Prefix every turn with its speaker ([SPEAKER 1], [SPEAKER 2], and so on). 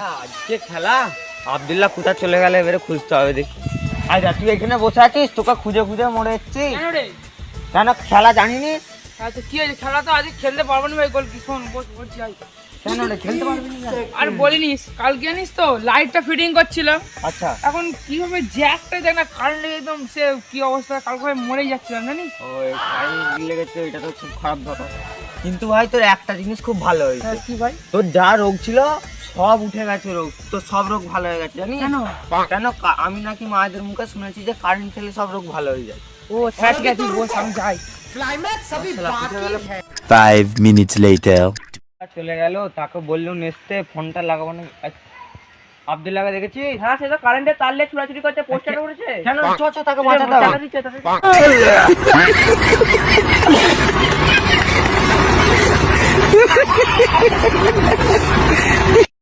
[SPEAKER 1] আজকে খেলা আব্দুল্লাহ কোথা চলে গেলে এবারে খুঁজতে হবে দেখি। আচ্ছা তুই এখানে বসে আছিস, তোকে খুঁজে খুঁজে মরে যাচ্ছি। কেন খেলা জানিনি?
[SPEAKER 2] আচ্ছা কি হয়েছে? খেলা তো আজকে খেলতে পারবো না ভাই, গোল কি শোন বলছি ভাই।
[SPEAKER 1] কেন রে খেলতে পারবি না?
[SPEAKER 2] আর বলিনিস কালকে জানিস তো লাইটটা ফিটিং করছিলাম,
[SPEAKER 1] আচ্ছা
[SPEAKER 2] এখন কিভাবে জ্যাকটা দেখ না কারেন্ট একদম সে কি অবস্থা, কালকে ভাই মরেই যাচ্ছিলাম জানিস।
[SPEAKER 1] ওই কারেন্ট লেগেছে, এটা তো খুব খারাপ ব্যাপার। কিন্তু ভাই তোর একটা জিনিস খুব ভালো হয়েছে,
[SPEAKER 2] হ্যাঁ, কি ভাই?
[SPEAKER 1] তোর যা রোগ ছিল সব উঠে গেছে, রোগ তোর সব রোগ ভালো হয়ে গেছে জানিস
[SPEAKER 2] কেন?
[SPEAKER 1] কেন আমি নাকি মায়েদের মুখে শুনেছি যে কারেন্ট খেলে সব রোগ ভালো হয়ে যায়।
[SPEAKER 2] ও ঠিক আছে বস আমি যাই।
[SPEAKER 3] 5 minutes later.
[SPEAKER 1] চলে গেল, তাকে বললাম নেসতে ফোনটা লাগাবো না। আব্দুল্লাহকে দেখেছিস?
[SPEAKER 2] হ্যাঁ সে তো কারেন্টের তার লেগে চুরাচুরি করছে, পোস্টার উঠেছে।
[SPEAKER 1] কেন চ চ তাকে বাঁচাতে হবে।
[SPEAKER 2] টাকা দিচ্ছে, টাকা দিচ্ছে।